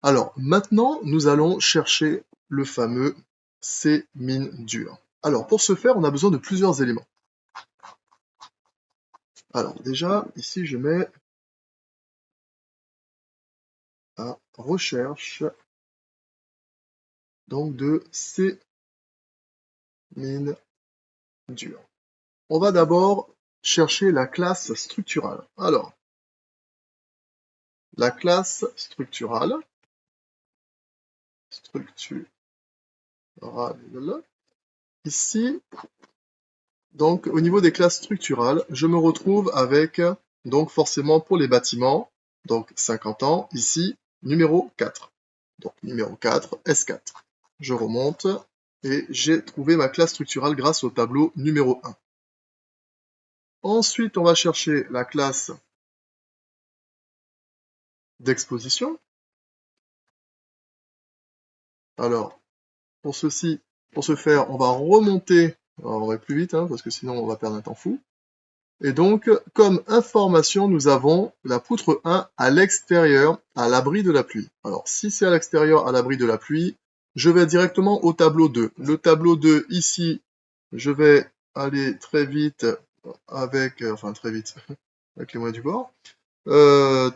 Alors, maintenant, nous allons chercher le fameux C-dur. Alors, pour ce faire, on a besoin de plusieurs éléments. Alors, déjà, ici, je mets à recherche donc de C-dur. On va d'abord chercher la classe structurale. Alors, la classe structurale, ici, donc au niveau des classes structurales, je me retrouve avec, donc forcément pour les bâtiments, donc 50 ans, ici, numéro 4. Donc numéro 4, S4. Je remonte et j'ai trouvé ma classe structurale grâce au tableau numéro 1. Ensuite, on va chercher la classe d'exposition. Alors, pour ce faire, on va remonter, on va plus vite, parce que sinon on va perdre un temps fou. Et donc, comme information, nous avons la poutre 1 à l'extérieur, à l'abri de la pluie. Alors, si c'est à l'extérieur, à l'abri de la pluie, je vais directement au tableau 2. Le tableau 2, ici, je vais aller très vite avec, enfin très vite, avec les moyens du bord.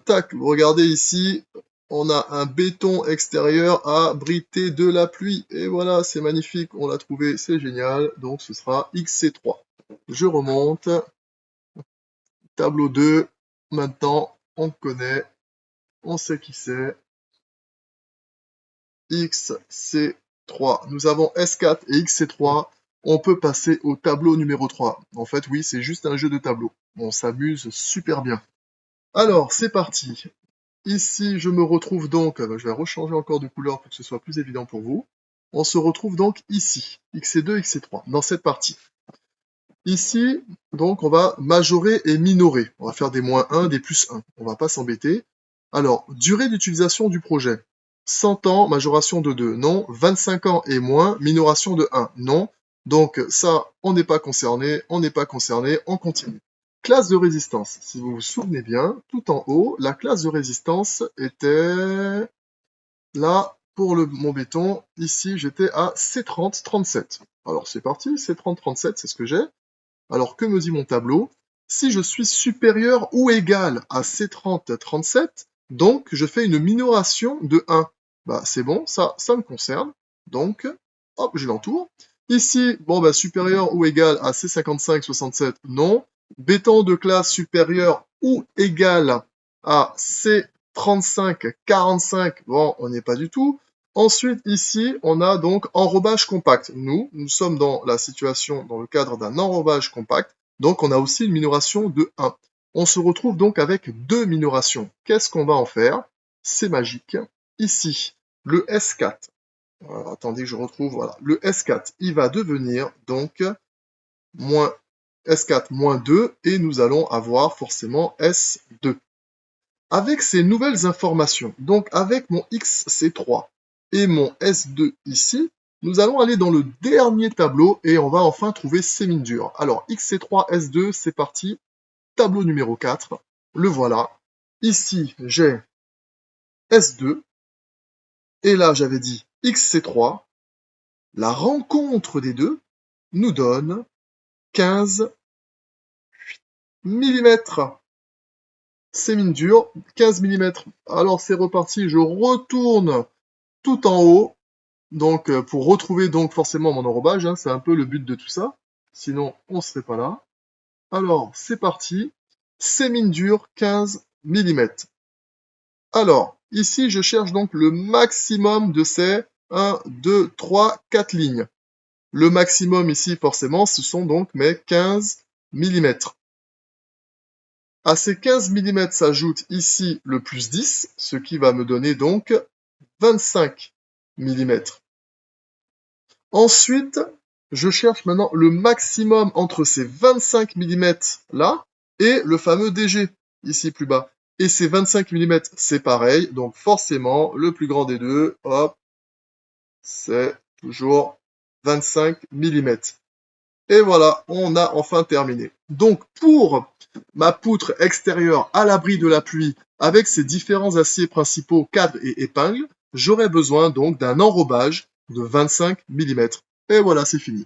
Tac, regardez ici, on a un béton extérieur abrité de la pluie. Et voilà, c'est magnifique, on l'a trouvé, c'est génial. Donc, ce sera XC3. Je remonte. Tableau 2, maintenant, on connaît, on sait qui c'est. XC3. Nous avons S4 et XC3. On peut passer au tableau numéro 3. En fait, oui, c'est juste un jeu de tableau. On s'amuse super bien. Alors, c'est parti. Ici, je me retrouve donc, je vais rechanger encore de couleur pour que ce soit plus évident pour vous. On se retrouve donc ici, XC2, XC3, dans cette partie. Ici, donc, on va majorer et minorer. On va faire des -1, des +1. On va pas s'embêter. Alors, durée d'utilisation du projet. 100 ans, majoration de 2, non. 25 ans et moins, minoration de 1, non. Donc ça, on n'est pas concerné, on continue. Classe de résistance. Si vous vous souvenez bien, tout en haut, la classe de résistance était là pour mon béton. Ici, j'étais à C30-37. Alors c'est parti, C30-37, c'est ce que j'ai. Alors, que me dit mon tableau? Si je suis supérieur ou égal à C30-37, donc je fais une minoration de 1. Bah, c'est bon, ça me concerne. Donc, hop, je l'entoure. Ici, bon, bah, supérieur ou égal à C55-67, non. Béton de classe supérieure ou égal à C35-45, bon, on n'y est pas du tout. Ensuite, ici, on a donc enrobage compact. Nous sommes dans la situation, dans le cadre d'un enrobage compact, donc on a aussi une minoration de 1. On se retrouve donc avec deux minorations. Qu'est-ce qu'on va en faire? C'est magique. Ici, le S4, attendez que je retrouve, voilà, le S4, il va devenir donc moins S4 moins 2, et nous allons avoir forcément S2. Avec ces nouvelles informations, donc avec mon XC3 et mon S2 ici, nous allons aller dans le dernier tableau et on va enfin trouver ces mines dures. Alors, XC3, S2, c'est parti. Tableau numéro 4, le voilà. Ici, j'ai S2, et là, j'avais dit XC3. La rencontre des deux nous donne 15 mm. C'est mine dure, 15 mm. Alors, c'est reparti, je retourne tout en haut. Donc, pour retrouver donc forcément mon enrobage, c'est un peu le but de tout ça. Sinon, on serait pas là. Alors, c'est parti. C'est mine dure, 15 mm. Alors, ici, je cherche donc le maximum de ces 1, 2, 3, 4 lignes. Le maximum ici, forcément, ce sont donc mes 15 mm. À ces 15 mm s'ajoute ici le plus 10, ce qui va me donner donc 25 mm. Ensuite, je cherche maintenant le maximum entre ces 25 mm là et le fameux DG, ici plus bas. Et ces 25 mm, c'est pareil, donc forcément, le plus grand des deux, hop, c'est toujours 25 mm. Et voilà, on a enfin terminé. Donc pour ma poutre extérieure à l'abri de la pluie, avec ses différents aciers principaux, cadres et épingles, j'aurai besoin donc d'un enrobage de 25 mm. Et voilà, c'est fini.